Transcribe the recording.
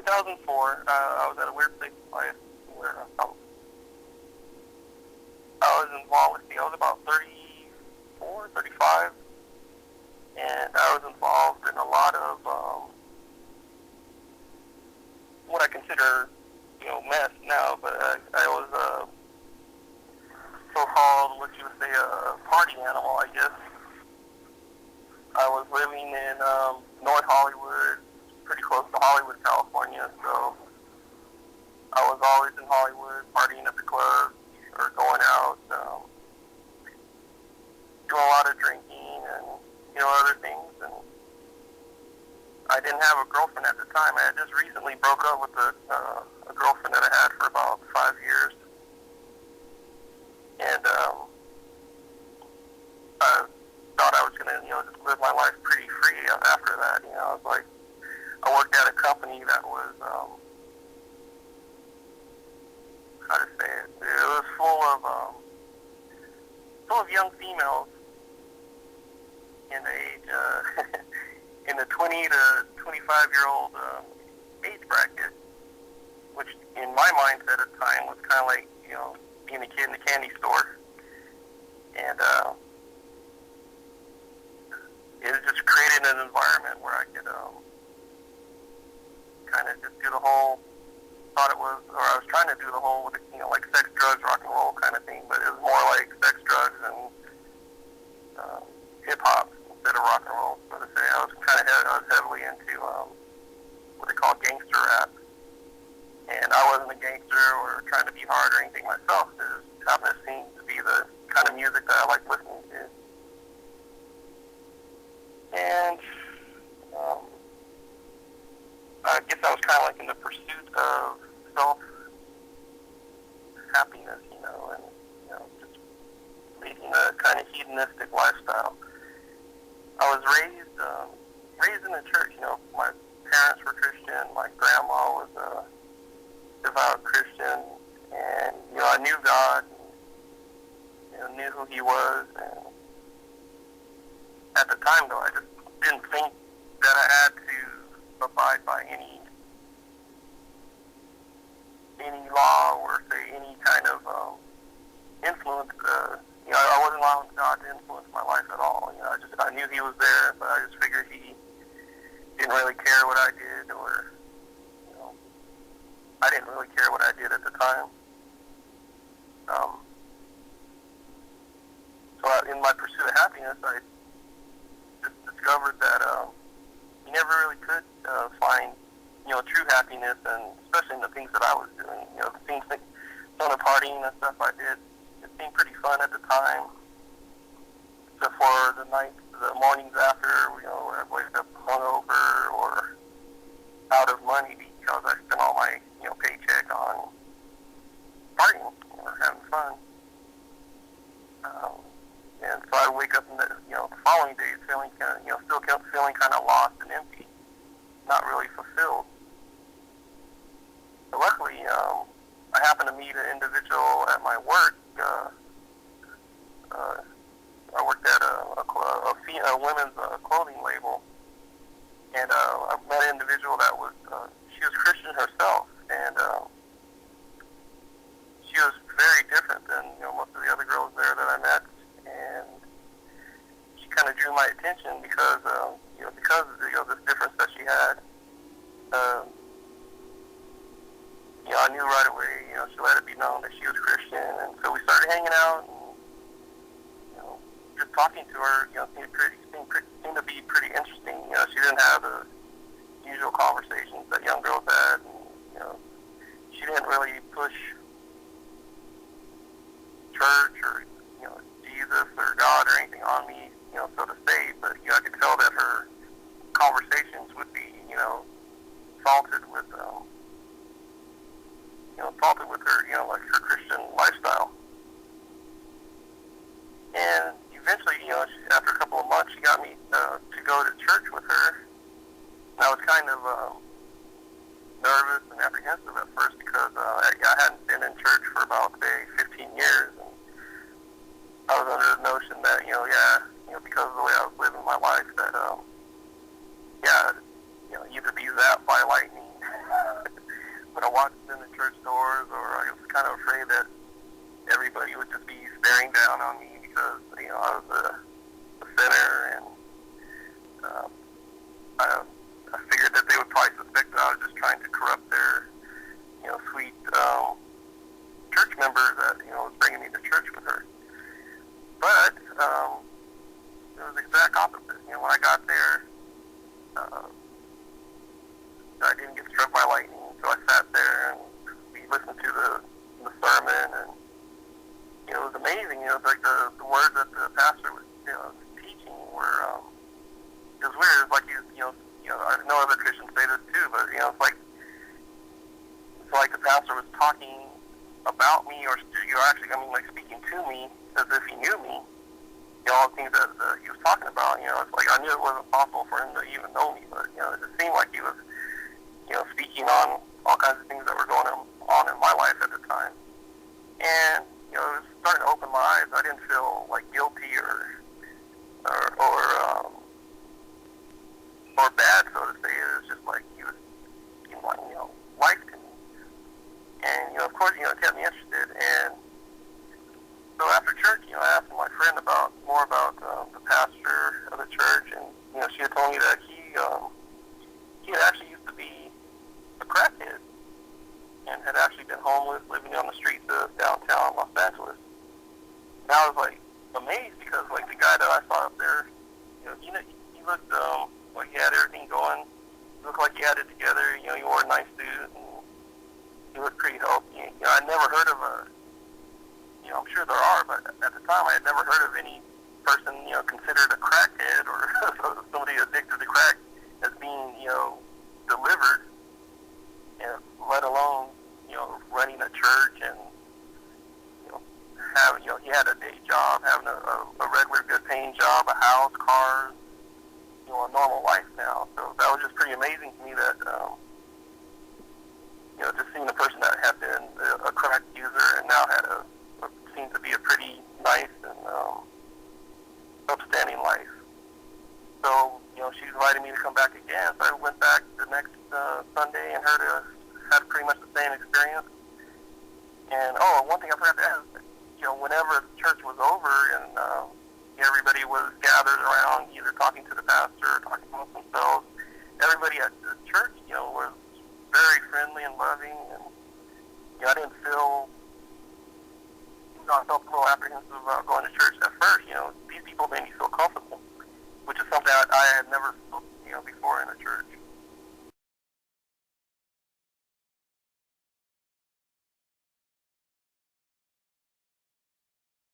2004, I was at a weird place in life where I was involved with, I was about 34, 35, and I was involved in a lot of what I consider, mess now, but I was so-called, what you would say, a party animal, I guess. I was living in North Hollywood, pretty close to Hollywood, California, so I was always in Hollywood, partying at the clubs, or going out, doing a lot of drinking and, other things, and I didn't have a girlfriend at the time. I had just recently broke up with a girlfriend that I had for about 5 years, and I thought I was going to, just live my life pretty free after that. I was like, I worked at a company that was, how to say it, it was full of young females in the age, in the 20 to 25-year-old age bracket, which in my mindset at the time was kind of like, being a kid in a candy store. And it just created an environment where I could kind of just do the whole, I was trying to do the whole, like sex, drugs, rock and roll kind of thing, but it was more like sex, drugs, and hip-hop instead of rock and roll, so to say. I was heavily into what they call gangster rap. And I wasn't a gangster or trying to be hard or anything myself. It just happened to seem to be the kind of music that I like listening to. And I guess I was kind of like in the pursuit of self-happiness, and just leading a kind of hedonistic lifestyle. I was raised in the church. My parents were Christian. My grandma was a devout Christian, and I knew God, and knew who He was. And at the time, though, I just didn't think that I had to abide by any law or say any kind of influence. I wasn't allowing God to influence my life at all. I knew He was there, but I just figured He didn't really care what I did, or I didn't really care what I did at the time. So in my pursuit of happiness, I just discovered that you never really could find, true happiness, and especially in the things that I was doing. The things like some of the partying and stuff I did, it seemed pretty fun at the time. Except for the mornings after, where I wake up hungover or out of money because I spent all my, paycheck on partying or having fun. And so I wake up in the following days feeling kind of, still feeling kind of lost and empty, not really fulfilled. But luckily, I happened to meet an individual at my work. I worked at a women's clothing label, and I met an individual that was, she was Christian herself, and she was very different than, most of the other girls there that I met, and she kind of drew my attention because of, this difference that she had. I knew right away, she let it be known that she was Christian, and so we started hanging out, and, just talking to her, seemed to be pretty interesting. She didn't have the usual conversations that young girls had, and, she didn't really push church or, Jesus or God or anything on me, so to say, but, I could tell that her conversations would be, salted with her, like her Christian lifestyle. And eventually, after a couple of months, she got me to go to church with her. And I was kind of nervous and apprehensive at first because I hadn't been in church for about, say, 15 years. And I was under the notion that, because of the way I was living my life, that, either be zapped by lightning kind of afraid that everybody would just be staring down on me because, I was a sinner, and I figured that they would probably suspect that I was just trying to corrupt their, sweet church member that, was bringing me to church with her. But it was the exact opposite. When I got there, I didn't get struck by lightning, so I sat there and we listened to the sermon, and it was amazing. It was like the words that the pastor was teaching were it was weird. It was like I know other Christians say this too, but it's like the pastor was talking about me, or actually, like speaking to me as if he knew me. All the things that he was talking about, it's like I knew it wasn't possible for him to even know me, but it just seemed like he was, speaking on all kinds of things that were going on in my life at the time. And it was starting to open my eyes. I didn't feel like guilty or bad, so to say. It was just like he was speaking like life to me. And of course, it kept me interested. And so after church, I asked my friend more about the pastor of the church, and she had told me that he had actually used to be a crackhead and had actually been homeless, living on the streets of downtown Los Angeles. And I was like amazed because like the guy that I saw up there, he looked like he had everything going. He looked like he had it together. He wore a nice suit, and he looked pretty healthy. I'd never heard of I'm sure there are, but at the time I had never heard of any person, considered a crackhead or somebody addicted to crack as being, delivered, let alone, running a church and, having, he had a day job, having a regular good paying job, a house, cars, a normal life now. So that was just pretty amazing to me that, just seeing a person that had been a crack user and now had seemed to be a pretty nice and upstanding life. So, she invited me to come back again. So I went back the next Sunday and had pretty much the same experience. And, one thing I forgot to ask, whenever church was over and everybody was gathered around, either talking to the pastor or talking amongst themselves, everybody at the church, was very friendly and loving. And, I didn't feel... I felt a little apprehensive about going to church at first. These people made me feel comfortable, which is something I had never felt, before in a church.